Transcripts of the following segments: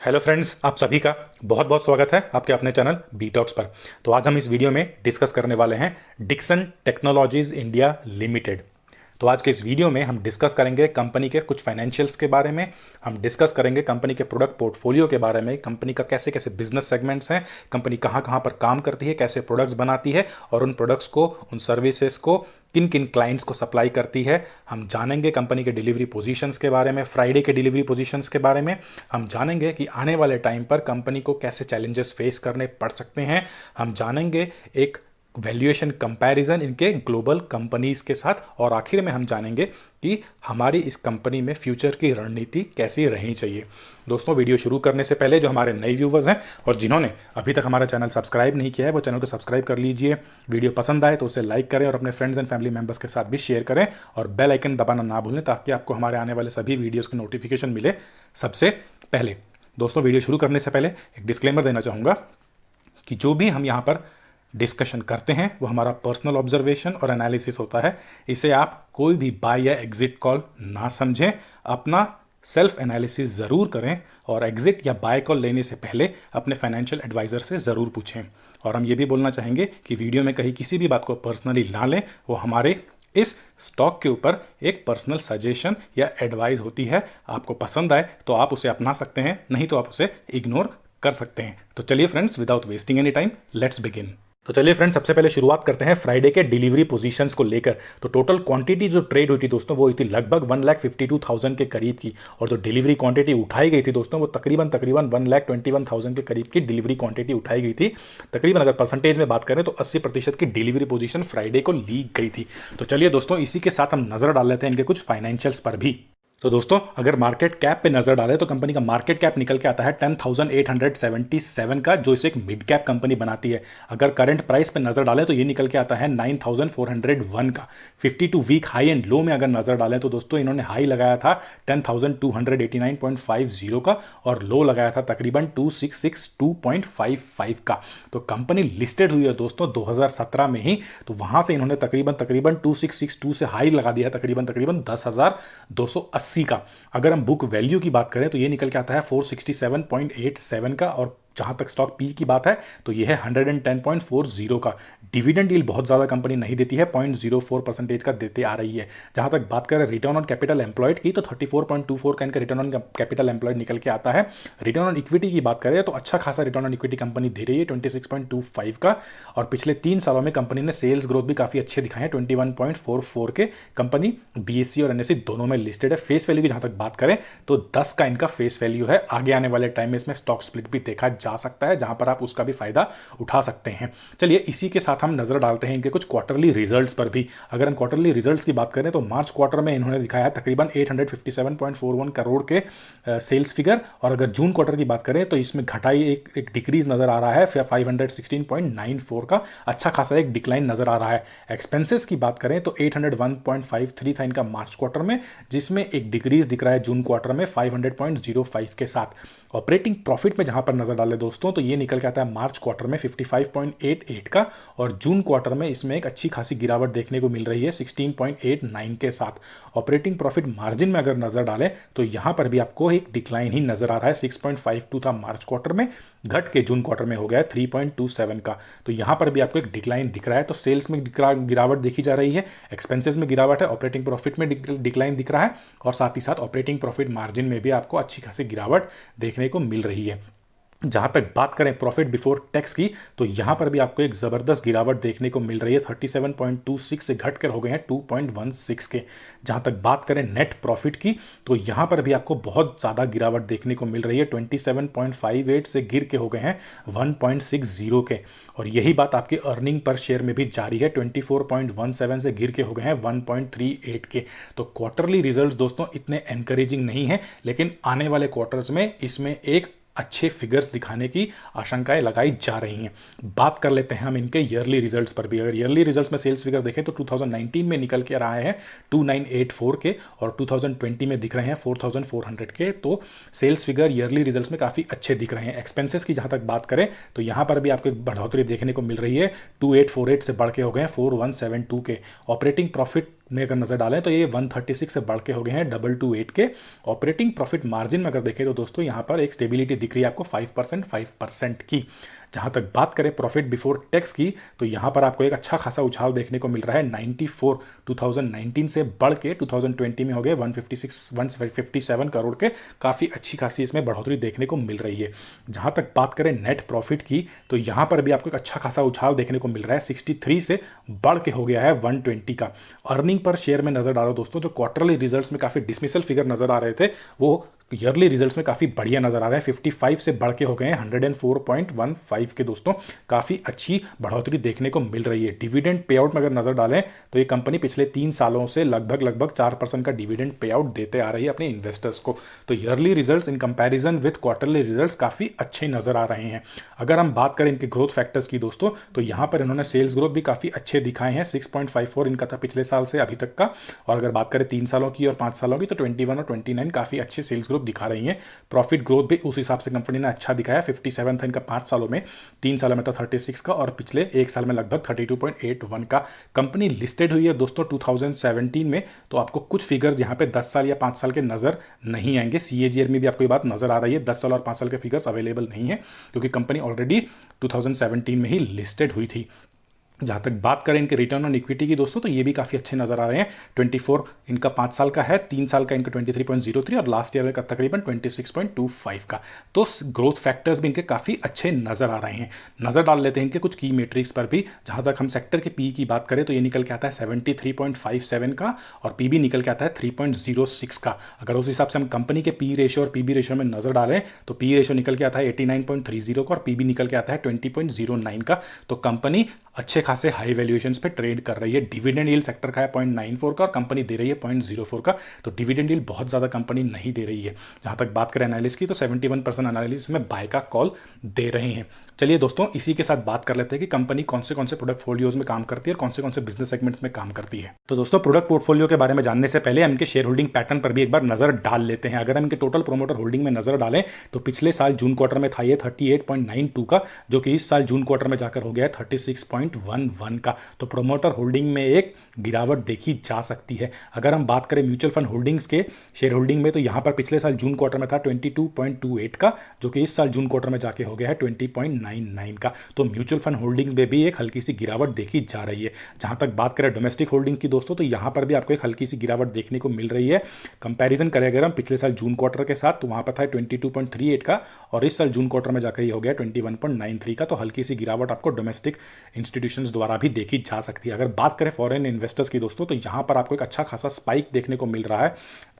Hello friends, आप सभी का बहुत बहुत स्वागत है आपके अपने चैनल बी टॉक्स पर। तो आज हम इस वीडियो में डिस्कस करने वाले हैं डिक्सन टेक्नोलॉजीज इंडिया लिमिटेड। तो आज के इस वीडियो में हम डिस्कस करेंगे कंपनी के कुछ फाइनेंशियल्स के बारे में। हम डिस्कस करेंगे कंपनी के प्रोडक्ट पोर्टफोलियो के बारे में, कंपनी का कैसे कैसे बिजनेस सेगमेंट्स हैं, कंपनी कहाँ कहाँ पर काम करती है, कैसे प्रोडक्ट्स बनाती है और उन प्रोडक्ट्स को, उन सर्विसेज को किन किन क्लाइंट्स को सप्लाई करती है। हम जानेंगे कंपनी के डिलीवरी पोजीशंस के बारे में, फ्राइडे के डिलीवरी पोजीशंस के बारे में। हम जानेंगे कि आने वाले टाइम पर कंपनी को कैसे चैलेंजेस फेस करने पड़ सकते हैं। हम जानेंगे एक वैल्यूएशन कंपैरिजन इनके ग्लोबल कंपनीज के साथ, और आखिर में हम जानेंगे कि हमारी इस कंपनी में फ्यूचर की रणनीति कैसी रहनी चाहिए। दोस्तों, वीडियो शुरू करने से पहले जो हमारे नए व्यूवर्स हैं और जिन्होंने अभी तक हमारा चैनल सब्सक्राइब नहीं किया है, वो चैनल को सब्सक्राइब कर लीजिए। वीडियो पसंद आए तो उसे लाइक करें और अपने फ्रेंड्स एंड फैमिली मेंबर्स के साथ भी शेयर करें, और बेल आइकन दबाना ना भूलें ताकि आपको हमारे आने वाले सभी वीडियोज़ की नोटिफिकेशन मिले सबसे पहले। दोस्तों, वीडियो शुरू करने से पहले एक डिस्क्लेमर देना चाहूँगा कि जो भी हम यहाँ पर डिस्कशन करते हैं वो हमारा पर्सनल ऑब्जर्वेशन और एनालिसिस होता है। इसे आप कोई भी बाय या एग्जिट कॉल ना समझें, अपना सेल्फ एनालिसिस ज़रूर करें और एग्जिट या बाय कॉल लेने से पहले अपने फाइनेंशियल एडवाइज़र से ज़रूर पूछें। और हम ये भी बोलना चाहेंगे कि वीडियो में कहीं किसी भी बात को पर्सनली ना लें, वो हमारे इस स्टॉक के ऊपर एक पर्सनल सजेशन या एडवाइस होती है। आपको पसंद आए तो आप उसे अपना सकते हैं, नहीं तो आप उसे इग्नोर कर सकते हैं। तो चलिए friends, without wasting any time, let's begin. तो चलिए फ्रेंड्स, सबसे पहले शुरुआत करते हैं फ्राइडे के डिलीवरी पोजीशंस को लेकर। तो टोटल क्वांटिटी जो ट्रेड हुई थी दोस्तों, वो हुई थी लगभग 1,52,000 के करीब की, और जो डिलीवरी क्वांटिटी उठाई गई थी दोस्तों, वो तकरीबन 1,21,000 के करीब की डिलीवरी क्वांटिटी उठाई गई थी। तकरीबन अगर परसेंटेज में बात करें तो 80% की डिलीवरी पोजीशन फ्राइडे को ली गई थी। तो चलिए दोस्तों, इसी के साथ हम नजर डाल लेते हैं इनके कुछ फाइनेंशियल्स पर भी। तो दोस्तों, अगर मार्केट कैप पे नजर डालें तो कंपनी का मार्केट कैप निकल के आता है 10,877 का, जो इसे एक मिड कैप कंपनी बनाती है। अगर करंट प्राइस पे नजर डालें तो ये निकल के आता है 9,401 का। 52 वीक हाई एंड लो में अगर नजर डालें तो दोस्तों, इन्होंने हाई लगाया था 10,289.50 का और लो लगाया था तकरीबन 2,662.55 का। तो कंपनी लिस्टेड हुई है दोस्तों 2017 में ही, तो वहां से इन्होंने तकरीबन 2,662 से हाई लगा दिया तकरीबन 10,280 का। अगर हम बुक वैल्यू की बात करें तो ये निकल के आता है 467.87 का, और जहां तक स्टॉक पी की बात है तो ये है 110.40 का। डिविडेंड यील्ड बहुत ज़्यादा कंपनी नहीं देती है, 0.04% का देते आ रही है। जहां तक बात करें रिटर्न ऑन कैपिटल एम्प्लॉयड की तो 34.24 का इनका रिटर्न ऑन कैपिटल एम्प्लॉयड निकल के आता है। रिटर्न ऑन इक्विटी की बात करें तो अच्छा खासा रिटर्न ऑन इक्विटी कंपनी दे रही है 26.25 का, और पिछले 3 सालों में कंपनी ने सेल्स ग्रोथ भी काफ़ी अच्छे दिखाए हैं 21.44 के। कंपनी बीएससी और एनएससी दोनों में लिस्टेड है। फेस वैल्यू की जहां तक बात करें तो 10 का इनका फेस वैल्यू है। आगे आने वाले टाइम में इसमें स्टॉक स्प्लिट भी देखा जा सकता है, जहां पर आप उसका भी फायदा उठा सकते हैं। चलिए, इसी के साथ हम नजर डालते हैं इनके कुछ क्वार्टरली रिजल्ट्स पर भी। अगर हम क्वार्टरली रिजल्ट्स की बात करें तो मार्च क्वार्टर में इन्होंने दिखाया है तकरीबन 857.41 करोड़ के सेल्स फिगर, और अगर जून क्वार्टर की बात करें तो इसमें घटाई एक डिक्रीज नजर आ रहा है 516.94 का। अच्छा खासा एक डिक्लाइन नजर आ रहा है। एक्सपेंसेस की बात करें तो 801.53 था इनका मार्च क्वार्टर में, जिसमें एक डिक्रीज दिख रहा है जून क्वार्टर में 500.05 के साथ। ऑपरेटिंग प्रॉफिट में जहां पर नजर डाले दोस्तों तो ये निकल के आता है मार्च क्वार्टर में 55.88 का, और जून क्वार्टर में इसमें एक अच्छी खासी गिरावट देखने को मिल रही है 16.89 के साथ। ऑपरेटिंग प्रॉफिट मार्जिन में अगर नजर डालें तो यहां पर भी आपको एक डिक्लाइन ही नजर आ रहा है। 6.52 था मार्च क्वार्टर में, घट के जून क्वार्टर में हो गया है 3.27 का। तो यहां पर भी आपको एक डिक्लाइन दिख रहा है। तो सेल्स में गिरावट देखी जा रही है, एक्सपेंसेस में गिरावट है, ऑपरेटिंग प्रॉफिट में डिक्लाइन दिख रहा है, और साथ ही साथ ऑपरेटिंग प्रॉफिट मार्जिन में भी आपको अच्छी खासी गिरावट देखने को मिल रही है। जहां तक बात करें प्रॉफिट बिफोर टैक्स की तो यहां पर भी आपको एक जबरदस्त गिरावट देखने को मिल रही है। 37.26 से घटकर हो गए हैं 2.16 के। जहां तक बात करें नेट प्रॉफिट की तो यहां पर भी आपको बहुत ज्यादा गिरावट देखने को मिल रही है। 27.58 से गिर के हो गए हैं 1.60 के, और यही बात आपकी अर्निंग पर शेयर में भी जारी है। 24.17 से गिर के हो गए हैं 1.38 के। तो क्वार्टरली रिजल्ट्स दोस्तों इतने एनकरेजिंग नहीं है, लेकिन आने वाले क्वार्टर्स में इसमें एक अच्छे फिगर्स दिखाने की आशंकाएं लगाई जा रही हैं। बात कर लेते हैं हम इनके ईयरली रिजल्ट्स पर भी। अगर ईयरली रिजल्ट्स में सेल्स फिगर देखें तो 2019 में निकल के रहा है 2984 के, और 2020 में दिख रहे हैं 4400 के। तो सेल्स फिगर ईयरली रिजल्ट्स में काफ़ी अच्छे दिख रहे हैं। एक्सपेंसेस की जहां तक बात करें तो यहां पर भी आपको बढ़ोतरी देखने को मिल रही है। 2848 से बढ़ के हो गए हैं 4172 के। ऑपरेटिंग प्रॉफिट में अगर नजर डालें तो ये 136 से बढ़ के हो गए हैं 228 के। ऑपरेटिंग प्रॉफिट मार्जिन में अगर देखें तो दोस्तों यहाँ पर एक स्टेबिलिटी दिख रही है आपको 5% की। जहां तक बात करें प्रॉफिट बिफोर टैक्स की तो यहां पर आपको एक अच्छा खासा उछाल देखने को मिल रहा है 94 2019 से बढ़ के 2020 में हो गए 157 करोड़ के। काफ़ी अच्छी खासी इसमें बढ़ोतरी देखने को मिल रही है। जहां तक बात करें नेट प्रॉफिट की तो यहां पर भी आपको एक अच्छा खासा उछाल देखने को मिल रहा है 63 से बढ़ के हो गया है 120 का। अर्निंग पर शेयर में नजर डालो दोस्तों, जो क्वार्टरली रिजल्ट्स में काफ़ी डिसमिसल फिगर नजर आ रहे थे वो ईयरली रिजल्ट्स में काफ़ी बढ़िया नजर आ रहे हैं। 55 से बढ़ के हो गए हैं 104.15 के दोस्तों। काफ़ी अच्छी बढ़ोतरी देखने को मिल रही है। डिविडेंड पे आउट में अगर नजर डालें तो ये कंपनी पिछले 3 सालों से लगभग 4% का डिविडेंड पे आउट देते आ रही है अपने इन्वेस्टर्स को। तो yearly results in comparison with quarterly results काफ़ी अच्छे नजर आ रहे हैं। अगर हम बात करें इनके ग्रोथ फैक्टर्स की दोस्तों तो यहाँ पर इन्होंने सेल्स ग्रोथ भी काफ़ी अच्छे दिखाए हैं। 6.54 इनका था पिछले साल से अभी तक का। और अगर बात करें 3 सालों की और 5 सालों की तो 21 और 29 काफ़ी अच्छे सेल्स ग्रोथ दिखा रही है। प्रॉफिट ग्रोथ भी उस हिसाब से कंपनी ने अच्छा दिखाया। 57 था इनका 5 सालों में, 3 सालों में था 36 का और पिछले 1 साल में लगभग 32.81 का। कंपनी लिस्टेड हुई है दोस्तों 2017 में। तो आपको कुछ फिगर्स यहाँ पे 10 साल या 5 साल के नजर नहीं आएंगे। CAGR में भी आपको ये बात नजर आ रही है। 10 साल और 5 साल के फिगर्स अवेलेबल नहीं है क्योंकि कंपनी ऑलरेडी 2017 में ही लिस्टेड हुई थी। जहाँ तक बात करें इनके रिटर्न ऑन इक्विटी की दोस्तों तो ये भी काफ़ी अच्छे नजर आ रहे हैं। 24 इनका 5 साल का है, 3 साल का इनका 23.03 और लास्ट ईयर का तकरीबन 26.25 का। तो ग्रोथ फैक्टर्स भी इनके काफ़ी अच्छे नजर आ रहे हैं। नजर डाल लेते हैं इनके कुछ की मेट्रिक्स पर भी। जहाँ तक हम सेक्टर के पी की बात करें तो ये निकल के आता है 73.57 का और पीबी निकल के आता है 3.06 का। अगर उस हिसाब से हम कंपनी के पी रेशियो और पीबी रेशियो में नजर डालें तो पी रेशियो निकल के आता है 89.30 का और पीबी निकल के आता है 20.09 का। तो कंपनी अच्छे खासे हाई वैल्यूएशंस पे ट्रेड कर रही है। डिविडेंड यील्ड सेक्टर का है 0.94 का और कंपनी दे रही है 0.04 का। तो डिविडेंड यील्ड बहुत ज़्यादा कंपनी नहीं दे रही है। जहाँ तक बात करें एनालिस्ट की तो 71% एनालिस्ट में बाय का कॉल दे रहे हैं। चलिए दोस्तों इसी के साथ बात कर लेते हैं कि कंपनी कौन से प्रोडक्ट फोलियोज में काम करती है और कौन से बिजनेस सेगमेंट्स में काम करती है। तो दोस्तों प्रोडक्ट पोर्टफोलियो के बारे में जानने से पहले हम इनके शेयर होल्डिंग पैटर्न पर भी एक बार नजर डाल लेते हैं। अगर हम इनके टोटल प्रोमोटर होल्डिंग में नजर डालें तो पिछले साल जून क्वार्टर में था ये 38.92 का, जो कि इस साल जून क्वार्टर में जाकर हो गया है 36.11 का। तो प्रोमोटर होल्डिंग में एक गिरावट देखी जा सकती है। अगर हम बात करें म्यूचुअल फंड होल्डिंग्स के शेयर होल्डिंग में तो यहां पर पिछले साल जून क्वार्टर में था 22.28 का, जो कि इस साल जून क्वार्टर में जाके हो गया है 20.99 का। तो म्यूचुअल फंड होल्डिंग्स में भी एक हल्की सी गिरावट देखी जा रही है। जहां तक बात करें डोमेस्टिक होल्डिंग की दोस्तों तो यहां पर भी आपको एक हल्की सी गिरावट देखने को मिल रही है। कंपैरिजन करें अगर हम पिछले साल जून क्वार्टर के साथ तो वहां पर था 22.38 का और इस साल जून क्वार्टर में जाकर ये हो गया 21.93 का। तो हल्की सी गिरावट आपको डोमेस्टिक इंस्टीट्यूशंस द्वारा भी देखी जा सकती है। अगर बात करें फॉरेन इन्वेस्टर्स की दोस्तों तो यहां पर आपको एक अच्छा खासा स्पाइक देखने को मिल रहा है।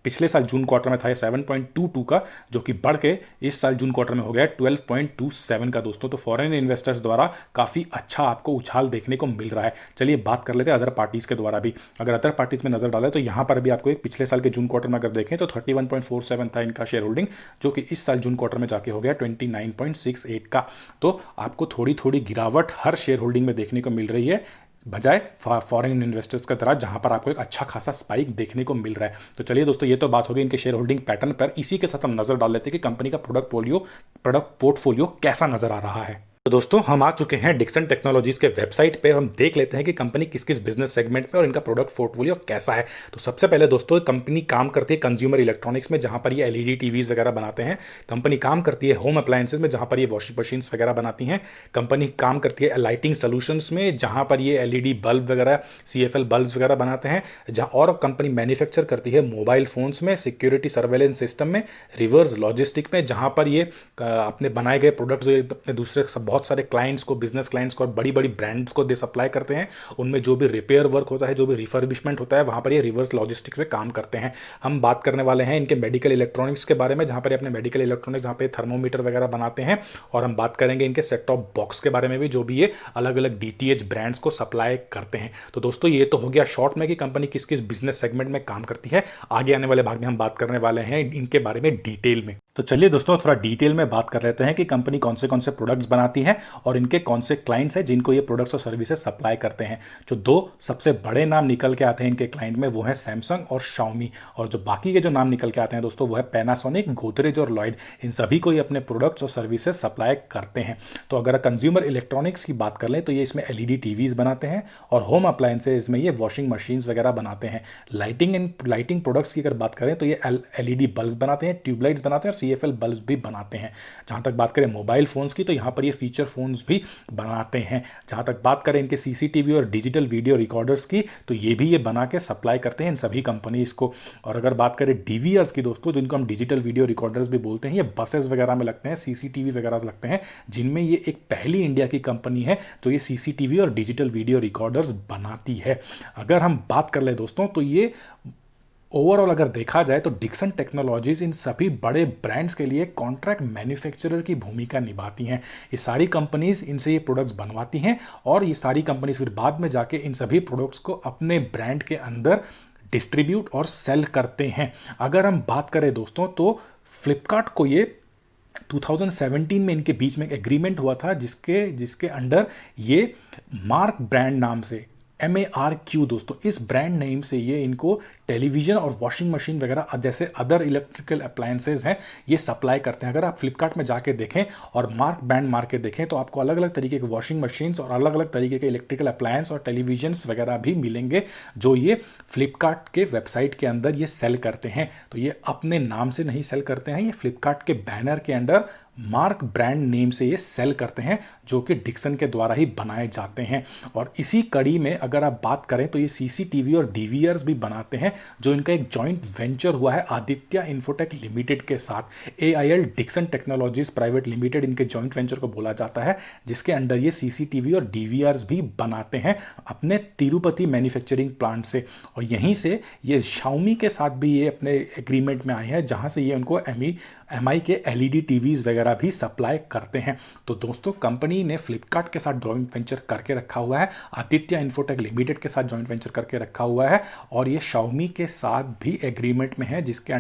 पिछले साल जून क्वार्टर में था 7.22 का, जो कि बढ़ के इस साल जून क्वार्टर में हो गया 12.27 का दोस्तों। तो फॉरेन इन्वेस्टर्स द्वारा काफी अच्छा आपको उछाल देखने को मिल रहा है। चलिए बात कर लेते हैं अदर पार्टीज के द्वारा भी। अगर अदर पार्टीज में नजर डालें तो यहां पर भी आपको एक पिछले साल के जून क्वार्टर में अगर देखें तो 31.47 था इनका शेयर होल्डिंग, जो कि इस साल जून क्वार्टर में जाके हो गया 29.68 का। तो आपको थोड़ी थोड़ी गिरावट हर शेयर होल्डिंग में देखने को मिल रही है बजाय फॉरेन इन्वेस्टर्स की तरह, जहां पर आपको एक अच्छा खासा स्पाइक देखने को मिल रहा है। तो चलिए दोस्तों ये तो बात होगी इनके शेयर होल्डिंग पैटर्न पर। इसी के साथ हम नजर डाल लेते हैं कि कंपनी का प्रोडक्ट पोर्टफोलियो कैसा नजर आ रहा है। तो दोस्तों हम आ चुके हैं डिक्सन टेक्नोलॉजीज के वेबसाइट पे। हम देख लेते हैं कि कंपनी किस किस बिजनेस सेगमेंट में और इनका प्रोडक्ट पोर्टफोलियो कैसा है। तो सबसे पहले दोस्तों कंपनी काम करती है कंज्यूमर इलेक्ट्रॉनिक्स में, जहां पर ये एलईडी टीवीज वगैरह बनाते हैं। कंपनी काम करती है होम अप्लायंसेज में, जहां पर ये वॉशिंग मशीन्स वगैरह बनाती हैं। कंपनी काम करती है लाइटिंग सोल्यूशंस में, जहां पर ये एलईडी बल्ब वगैरह CFL बल्ब वगैरह बनाते हैं। जहां और कंपनी मैन्युफैक्चर करती है मोबाइल फोन्स में, सिक्योरिटी सर्वेलेंस सिस्टम में, रिवर्स लॉजिस्टिक में, जहां पर ये अपने बनाए गए प्रोडक्ट्स अपने दूसरे बहुत सारे क्लाइंट्स को, बिजनेस क्लाइंट्स को और बड़ी बड़ी ब्रांड्स को दे सप्लाई करते हैं। उनमें जो भी रिपेयर वर्क होता है, जो भी रिफर्बिशमेंट होता है, वहां पर ये रिवर्स लॉजिस्टिक्स में काम करते हैं। हम बात करने वाले हैं इनके मेडिकल इलेक्ट्रॉनिक्स के बारे में, जहां पर अपने मेडिकल इलेक्ट्रॉनिक्स, जहां पे थर्मोमीटर वगैरह बनाते हैं। और हम बात करेंगे इनके सेट टॉप बॉक्स के बारे में भी, जो भी ये अलग अलग DTH ब्रांड्स को सप्लाई करते हैं। तो दोस्तों ये तो हो गया शॉर्ट में कि कंपनी किस किस बिजनेस सेगमेंट में काम करती है। आगे आने वाले भाग में हम बात करने वाले हैं इनके बारे में डिटेल में। तो चलिए दोस्तों थोड़ा डिटेल में बात कर लेते हैं कि कंपनी कौन से प्रोडक्ट्स बनाती हैं और इनके कौन से क्लाइंट्स हैं जिनको ये प्रोडक्ट्स और सर्विसेज सप्लाई करते हैं। जो दो सबसे बड़े नाम निकल के आते हैं इनके क्लाइंट में वो है सैमसंग और शाओमी, और जो बाकी के जो नाम निकल के आते हैं दोस्तों वो है पैनासोनिक, गोदरेज और लॉयड। इन सभी को ये अपने प्रोडक्ट्स और सर्विसेज सप्लाई करते हैं। तो अगर कंज्यूमर इलेक्ट्रॉनिक्स की बात कर लें तो ये इसमें एलईडी टीवीज बनाते हैं और होम अप्लायंसेज में ये वॉशिंग मशीन्स वगैरह बनाते हैं। लाइटिंग प्रोडक्ट्स की अगर बात करें तो ये एलईडी बल्ब बनाते हैं, ट्यूबलाइट्स बनाते हैं और सीएफएल बल्ब भी बनाते हैं। जहां तक बात करें मोबाइल फोन्स की तो यहाँ पर ये फीचर फोन्स भी बनाते हैं। जहां तक बात करें इनके सीसीटीवी और डिजिटल वीडियो रिकॉर्डर्स की तो ये भी ये बना के सप्लाई करते हैं इन सभी कंपनीज को। और अगर बात करें डीवीआरस की दोस्तों, जिनको हम डिजिटल वीडियो रिकॉर्डर्स भी बोलते हैं, ये बसेस वगैरह में लगते हैं, सीसीटीवी वगैरह लगते हैं, जिनमें ये एक पहली इंडिया की कंपनी है जो ये सीसीटीवी और डिजिटल वीडियो रिकॉर्डर्स बनाती है। अगर हम बात कर ले दोस्तों तो ये ओवरऑल अगर देखा जाए तो डिक्सन टेक्नोलॉजीज इन सभी बड़े ब्रांड्स के लिए कॉन्ट्रैक्ट मैन्युफैक्चरर की भूमिका निभाती हैं। ये सारी कंपनीज इनसे ये प्रोडक्ट्स बनवाती हैं और ये सारी कंपनीज फिर बाद में जाके इन सभी प्रोडक्ट्स को अपने ब्रांड के अंदर डिस्ट्रीब्यूट और सेल करते हैं। अगर हम बात करें दोस्तों तो फ्लिपकार्ट को ये 2017 में इनके बीच में एक एग्रीमेंट हुआ था जिसके अंडर ये मार्क ब्रांड नाम से MARQ दोस्तों, इस ब्रांड नेम से ये इनको टेलीविजन और वॉशिंग मशीन वगैरह जैसे अदर इलेक्ट्रिकल अप्लायंसेज हैं ये सप्लाई करते हैं। अगर आप फ्लिपकार्ट में जाके देखें और मार्क ब्रांड मार के देखें तो आपको अलग अलग तरीके के वॉशिंग मशीन्स और अलग अलग तरीके के इलेक्ट्रिकल अप्लायंस और टेलीविजन्स वगैरह भी मिलेंगे जो ये फ्लिपकार्ट के वेबसाइट के अंदर ये सेल करते हैं। तो ये अपने नाम से नहीं सेल करते हैं, ये फ्लिपकार्ट के बैनर के अंडर मार्क ब्रांड नेम से ये सेल करते हैं जो कि डिक्सन के द्वारा ही बनाए जाते हैं। और इसी कड़ी में अगर आप बात करें तो ये सीसीटीवी और डीवीआरस भी बनाते हैं जो इनका एक जॉइंट वेंचर हुआ है आदित्य इन्फोटेक लिमिटेड के साथ। AIL Dixon technologies private limited इनके जॉइंट वेंचर को बोला जाता है, जिसके अंडर ये सीसीटीवी और डीवीआरस भी बनाते हैं अपने तिरुपति मैन्युफैक्चरिंग प्लांट से। और यहीं से ये शाओमी के साथ भी ये अपने एग्रीमेंट में आए हैं जहां से ये उनको MI के LED टीवीज वगैरह भी सप्लाई करते हैं। तो दोस्तों कंपनी ने फ्लिपकार्ट के साथ जॉइंट वेंचर करके रखा हुआ है, आदित्य इन्फोटेक लिमिटेड के साथ जॉइंट वेंचर करके रखा हुआ है और ये शाओमी के साथ भी एग्रीमेंट में है जिसके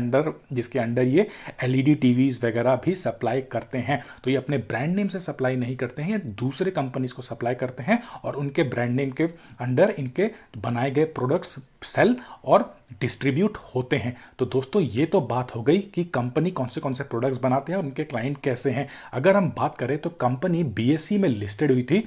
अंडर ये LED टीवीज वगैरह भी सप्लाई करते हैं। तो ये अपने ब्रांड नेम से सप्लाई नहीं करते हैं, ये दूसरे कंपनीज को सप्लाई करते हैं और उनके ब्रांड नेम के अंडर इनके बनाए गए प्रोडक्ट्स सेल और डिस्ट्रीब्यूट होते हैं। तो दोस्तों ये तो बात हो गई कि कंपनी कौन से प्रोडक्ट्स बनाते हैं और उनके क्लाइंट कैसे हैं। अगर हम बात करें तो कंपनी BSE में लिस्टेड हुई थी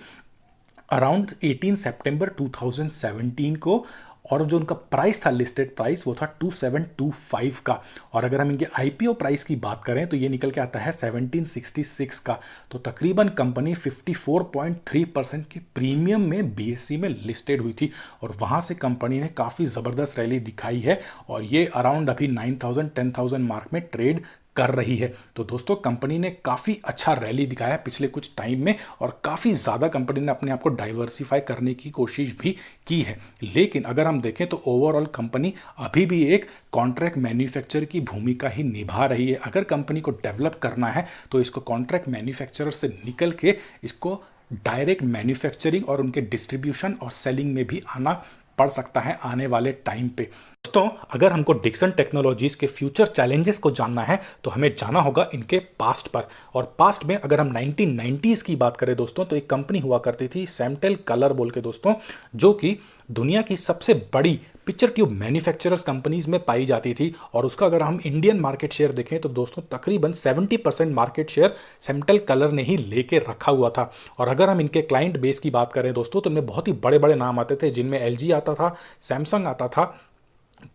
अराउंड 18 सितंबर 2017 को और जो उनका प्राइस था लिस्टेड प्राइस वो था 2725 का। और अगर हम इनके IPO प्राइस की बात करें तो ये निकल के आता है 1766 का। तो तकरीबन कंपनी 54.3% के प्रीमियम में BSE में लिस्टेड हुई थी और वहाँ से कंपनी ने काफ़ी ज़बरदस्त रैली दिखाई है और ये अराउंड अभी 9000 10,000 मार्क में ट्रेड कर रही है। तो दोस्तों कंपनी ने काफ़ी अच्छा रैली दिखाया है पिछले कुछ टाइम में और काफ़ी ज़्यादा कंपनी ने अपने आप को डाइवर्सिफाई करने की कोशिश भी की है। लेकिन अगर हम देखें तो ओवरऑल कंपनी अभी भी एक कॉन्ट्रैक्ट मैन्युफैक्चर की भूमिका ही निभा रही है। अगर कंपनी को डेवलप करना है तो इसको कॉन्ट्रैक्ट मैन्युफैक्चरर से निकल के इसको डायरेक्ट मैन्युफैक्चरिंग और उनके डिस्ट्रीब्यूशन और सेलिंग में भी आना पड़ सकता है आने वाले टाइम पे। दोस्तों अगर हमको डिक्सन टेक्नोलॉजीज के फ्यूचर चैलेंजेस को जानना है तो हमें जाना होगा इनके पास्ट पर। और पास्ट में अगर हम 1990s की बात करें दोस्तों तो एक कंपनी हुआ करती थी सैमटेल कलर बोल के दोस्तों, जो कि दुनिया की सबसे बड़ी पिक्चर ट्यूब मैन्युफैक्चरर्स कंपनीज में पाई जाती थी। और उसका अगर हम इंडियन मार्केट शेयर देखें तो दोस्तों तकरीबन 70% मार्केट शेयर सैमटेल कलर ने ही लेके रखा हुआ था। और अगर हम इनके क्लाइंट बेस की बात करें दोस्तों तो इनमें बहुत ही बड़े बड़े नाम आते थे जिनमें LG आता था, सैमसंग आता था,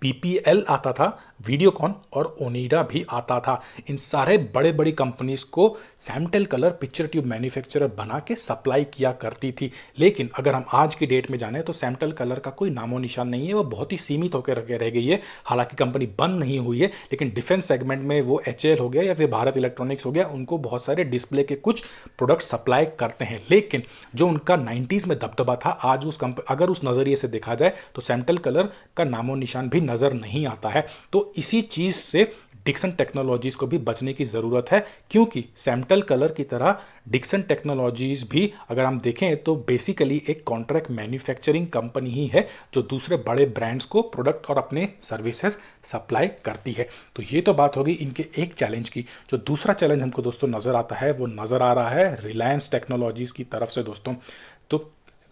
PPL आता था, वीडियोकॉन और ओनिडा भी आता था। इन सारे बड़े बड़ी कंपनीज को सैमटेल कलर पिक्चर ट्यूब मैन्युफैक्चरर बना के सप्लाई किया करती थी। लेकिन अगर हम आज की डेट में जाने तो सैमटेल कलर का कोई नामो निशान नहीं है, वो बहुत ही सीमित होकर रह गई है। हालांकि कंपनी बंद नहीं हुई है लेकिन डिफेंस सेगमेंट में वो HAL हो गया या फिर भारत इलेक्ट्रॉनिक्स हो गया, उनको बहुत सारे डिस्प्ले के कुछ प्रोडक्ट सप्लाई करते हैं। लेकिन जो उनका 90s में दबदबा था आज अगर उस नज़रिए से देखा जाए तो सैमटेल कलर का नामो निशान भी नज़र नहीं आता है। तो इसी चीज़ से डिक्सन टेक्नोलॉजीज़ को भी बचने की ज़रूरत है, क्योंकि सैमटल कलर की तरह डिक्सन टेक्नोलॉजीज़ भी अगर हम देखें तो बेसिकली एक कॉन्ट्रैक्ट मैन्युफैक्चरिंग कंपनी ही है जो दूसरे बड़े ब्रांड्स को प्रोडक्ट और अपने सर्विसेज सप्लाई करती है। तो ये तो बात होगी इनके एक चैलेंज की। जो दूसरा चैलेंज हमको दोस्तों नज़र आता है वो नज़र आ रहा है रिलायंस टेक्नोलॉजीज़ की तरफ से दोस्तों। तो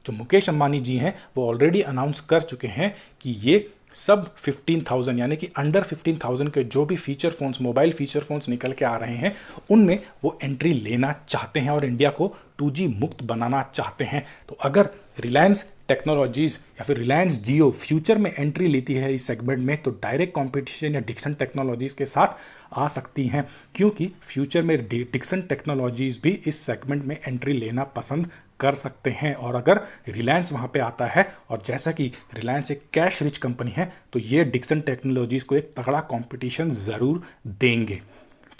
जो मुकेश अंबानी जी हैं वो ऑलरेडी अनाउंस कर चुके हैं कि ये सब 15,000 यानी कि अंडर 15,000 के जो भी feature phones, mobile feature phones निकल के आ रहे हैं, उनमें वो एंट्री लेना चाहते हैं और इंडिया को 2G मुक्त बनाना चाहते हैं। तो अगर रिलायंस टेक्नोलॉजीज़ या फिर रिलायंस जियो फ्यूचर में एंट्री लेती है इस सेगमेंट में, तो डायरेक्ट कंपटीशन या डिक्सन टेक्नोलॉजीज़ के साथ आ सकती हैं, क्योंकि फ्यूचर में डिक्सन टेक्नोलॉजीज़ भी इस सेगमेंट में एंट्री लेना पसंद कर सकते हैं। और अगर रिलायंस वहाँ पे आता है, और जैसा कि रिलायंस एक कैश रिच कंपनी है, तो ये डिक्सन टेक्नोलॉजीज़ को एक तगड़ा कंपटीशन ज़रूर देंगे।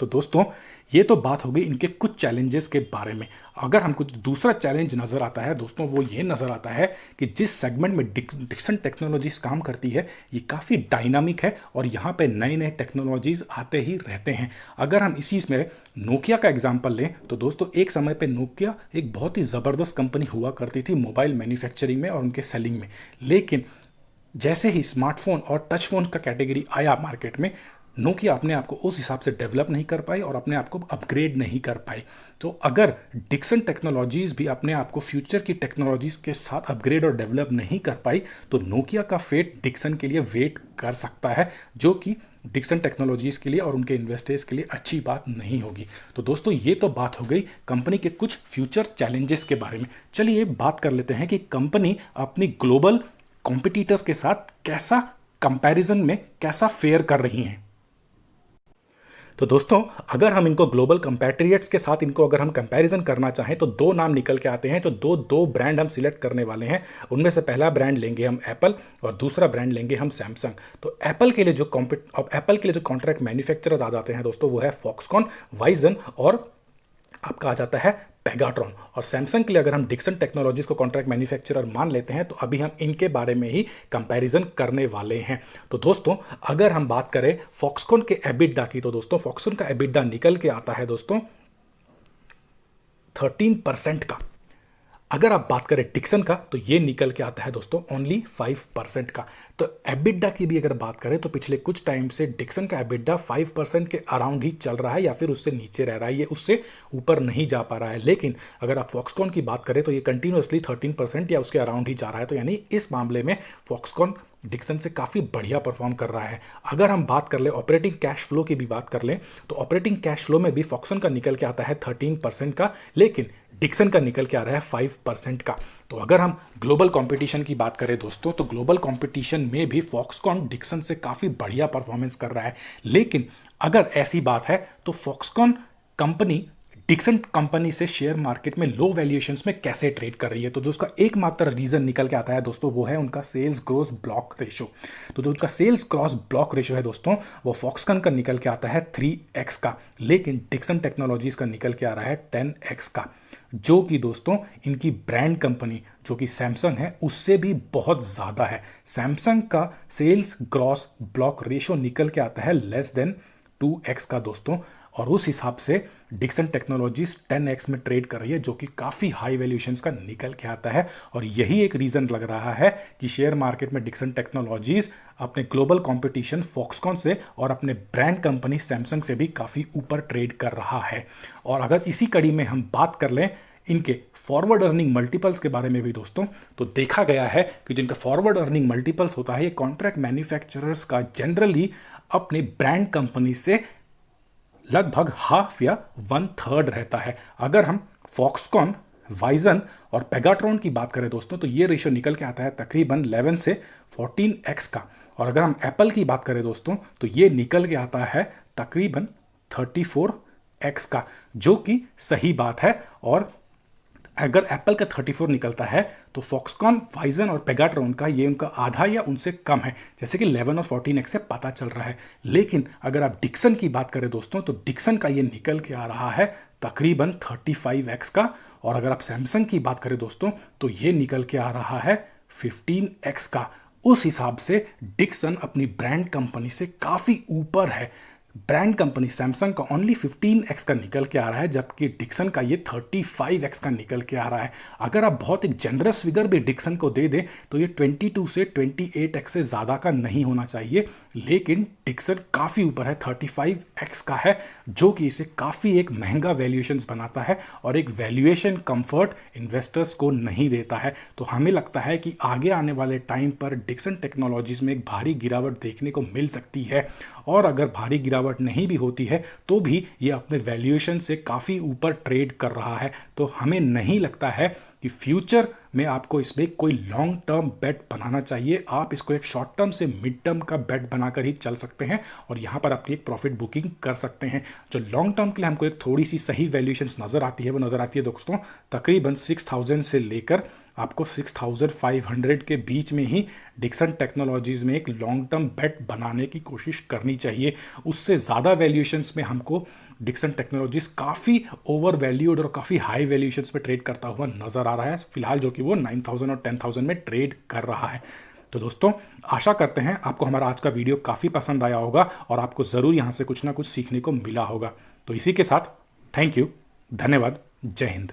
तो दोस्तों ये तो बात हो गई इनके कुछ चैलेंजेस के बारे में। अगर हमको दूसरा चैलेंज नज़र आता है दोस्तों, वो ये नज़र आता है कि जिस सेगमेंट में डिक्सन टेक्नोलॉजीज काम करती है ये काफ़ी डायनामिक है और यहाँ पे नए नए टेक्नोलॉजीज आते ही रहते हैं। अगर हम इसी में नोकिया का एग्जाम्पल लें तो दोस्तों एक समय पे नोकिया एक बहुत ही ज़बरदस्त कंपनी हुआ करती थी मोबाइल मैन्युफैक्चरिंग में और उनके सेलिंग में, लेकिन जैसे ही स्मार्टफोन और टच फोन का कैटेगरी आया मार्केट में, नोकिया अपने आप को उस हिसाब से डेवलप नहीं कर पाई और अपने आप को अपग्रेड नहीं कर पाई। तो अगर डिक्सन टेक्नोलॉजीज़ भी अपने आप को फ्यूचर की टेक्नोलॉजीज़ के साथ अपग्रेड और डेवलप नहीं कर पाई, तो नोकिया का फेट डिक्सन के लिए वेट कर सकता है, जो कि डिक्सन टेक्नोलॉजीज़ के लिए और उनके इन्वेस्टर्स के लिए अच्छी बात नहीं होगी। तो दोस्तों ये तो बात हो गई कंपनी के कुछ फ्यूचर चैलेंजेस के बारे में। चलिए बात कर लेते हैं कि कंपनी अपनी ग्लोबल कॉम्पिटिटर्स के साथ कैसा कंपैरिजन में कैसा फेयर कर रही हैं। तो दोस्तों अगर हम इनको ग्लोबल कंपैट्रियट्स के साथ इनको अगर हम कंपैरिजन करना चाहें तो दो नाम निकल के आते हैं, तो दो ब्रांड हम सिलेक्ट करने वाले हैं। उनमें से पहला ब्रांड लेंगे हम एप्पल और दूसरा ब्रांड लेंगे हम सैमसंग। तो एप्पल के लिए जो कॉन्ट्रैक्ट मैन्युफैक्चरर्स आ जाते हैं दोस्तों वो है फॉक्सकॉन, वाइजन और आपका आ जाता है पेगाट्रॉन। और सैमसंग के लिए अगर हम डिक्सन टेक्नोलॉजीज को कॉन्ट्रैक्ट मैन्युफैक्चरर मान लेते हैं तो अभी हम इनके बारे में ही कंपैरिजन करने वाले हैं। तो दोस्तों अगर हम बात करें फॉक्सकॉन के एबिडा की, तो दोस्तों फॉक्सकॉन का एबिडा निकल के आता है दोस्तों 13% का। अगर आप बात करें डिक्सन का तो ये निकल के आता है दोस्तों ओनली 5% का। तो एबिडा की भी अगर बात करें तो पिछले कुछ टाइम से डिक्सन का एबिडा 5% के अराउंड ही चल रहा है या फिर उससे नीचे रह रहा है, ये उससे ऊपर नहीं जा पा रहा है। लेकिन अगर आप फॉक्सकॉन की बात करें तो ये कंटिन्यूसली 13% या उसके अराउंड ही जा रहा है। तो यानी इस मामले में फॉक्सकॉन डिक्सन से काफ़ी बढ़िया परफॉर्म कर रहा है। अगर हम बात कर ले ऑपरेटिंग कैश फ्लो की भी बात कर लें तो ऑपरेटिंग कैश फ्लो में भी फॉक्सकॉन का निकल के आता है 13% का, लेकिन डिक्सन का निकल के आ रहा है 5% का। तो अगर हम ग्लोबल कंपटीशन की बात करें दोस्तों तो ग्लोबल कंपटीशन में भी फॉक्सकॉन डिक्सन से काफ़ी बढ़िया परफॉर्मेंस कर रहा है। लेकिन अगर ऐसी बात है तो फॉक्सकॉन कंपनी डिक्सन कंपनी से शेयर मार्केट में लो वैल्यूएशंस में कैसे ट्रेड कर रही है, तो जो उसका एकमात्र रीजन निकल के आता है दोस्तों वो है उनका सेल्स क्रॉस ब्लॉक रेशो। तो जो उनका सेल्स क्रॉस ब्लॉक रेशो है दोस्तों वो फॉक्सकॉन का निकल के आता है 3x का, लेकिन डिक्सन टेक्नोलॉजीज का निकल के आ रहा है 10x का, जो कि दोस्तों इनकी ब्रांड कंपनी जो कि सैमसंग है उससे भी बहुत ज़्यादा है। सैमसंग का सेल्स क्रॉस ब्लॉक रेशो निकल के आता है लेस देन 2x का दोस्तों, और उस हिसाब से डिक्सन टेक्नोलॉजीज 10x में ट्रेड कर रही है, जो कि काफ़ी हाई वैल्यूएशंस का निकल के आता है। और यही एक रीज़न लग रहा है कि शेयर मार्केट में डिक्सन टेक्नोलॉजीज अपने ग्लोबल कंपटीशन फॉक्सकॉन से और अपने ब्रांड कंपनी सैमसंग से भी काफ़ी ऊपर ट्रेड कर रहा है। और अगर इसी कड़ी में हम बात कर लें इनके फॉरवर्ड अर्निंग मल्टीपल्स के बारे में भी दोस्तों, तो देखा गया है कि जिनका फॉरवर्ड अर्निंग मल्टीपल्स होता है ये कॉन्ट्रैक्ट मैन्युफैक्चरर्स का जनरली अपने ब्रांड कंपनी से लगभग हाफ या 1/3 रहता है। अगर हम फॉक्सकॉन, वाइजन और पेगाट्रॉन की बात करें दोस्तों तो ये रेशियो निकल के आता है तकरीबन 11 से 14x का। और अगर हम एप्पल की बात करें दोस्तों तो ये निकल के आता है तकरीबन 34x का, जो कि सही बात है। और अगर एप्पल का 34 निकलता है तो फॉक्सकॉन, वाइजन और पेगाट्रॉन का ये उनका आधा या उनसे कम है, जैसे कि 11 और 14x से पता चल रहा है। लेकिन अगर आप डिक्सन की बात करें दोस्तों तो डिक्सन का ये निकल के आ रहा है तकरीबन 35x का। और अगर आप सैमसंग की बात करें दोस्तों तो ये निकल के आ रहा है 15x का। उस हिसाब से डिक्सन अपनी ब्रांड कंपनी से काफ़ी ऊपर है। ब्रांड कंपनी सैमसंग का ओनली 15x का निकल के आ रहा है, जबकि डिक्सन का ये 35x का निकल के आ रहा है। अगर आप बहुत एक जनरस फिगर भी डिक्सन को दे दें तो ये 22 से 28x से ज़्यादा का नहीं होना चाहिए, लेकिन डिक्सन काफ़ी ऊपर है, 35x का है, जो कि इसे काफ़ी एक महंगा वैल्यूएशंस बनाता है और एक वैल्यूएशन कंफर्ट इन्वेस्टर्स को नहीं देता है। तो हमें लगता है कि आगे आने वाले टाइम पर डिक्सन टेक्नोलॉजीज में एक भारी गिरावट देखने को मिल सकती है, और अगर भारी गिरावट नहीं भी होती है तो भी ये अपने वैल्यूएशन से काफ़ी ऊपर ट्रेड कर रहा है। तो हमें नहीं लगता है कि फ्यूचर में आपको इसमें कोई लॉन्ग टर्म बेट बनाना चाहिए। आप इसको एक शॉर्ट टर्म से मिड टर्म का बेट बनाकर ही चल सकते हैं और यहाँ पर अपनी एक प्रॉफिट बुकिंग कर सकते हैं। जो लॉन्ग टर्म के लिए हमको एक थोड़ी सी सही वैल्यूएशंस नज़र आती है, वो नज़र आती है दोस्तों तकरीबन 6000 से लेकर आपको 6500 के बीच में ही डिक्सन टेक्नोलॉजीज में एक लॉन्ग टर्म बेट बनाने की कोशिश करनी चाहिए। उससे ज़्यादा वैल्यूएशंस में हमको डिक्सन टेक्नोलॉजीज काफ़ी ओवर वैल्यूड और काफ़ी हाई वैल्यूएशंस पे ट्रेड करता हुआ नज़र आ रहा है फिलहाल, जो कि वो 9000 और 10000 में ट्रेड कर रहा है। तो दोस्तों आशा करते हैं आपको हमारा आज का वीडियो काफ़ी पसंद आया होगा और आपको ज़रूर यहाँ से कुछ ना कुछ सीखने को मिला होगा। तो इसी के साथ थैंक यू, धन्यवाद, जय हिंद।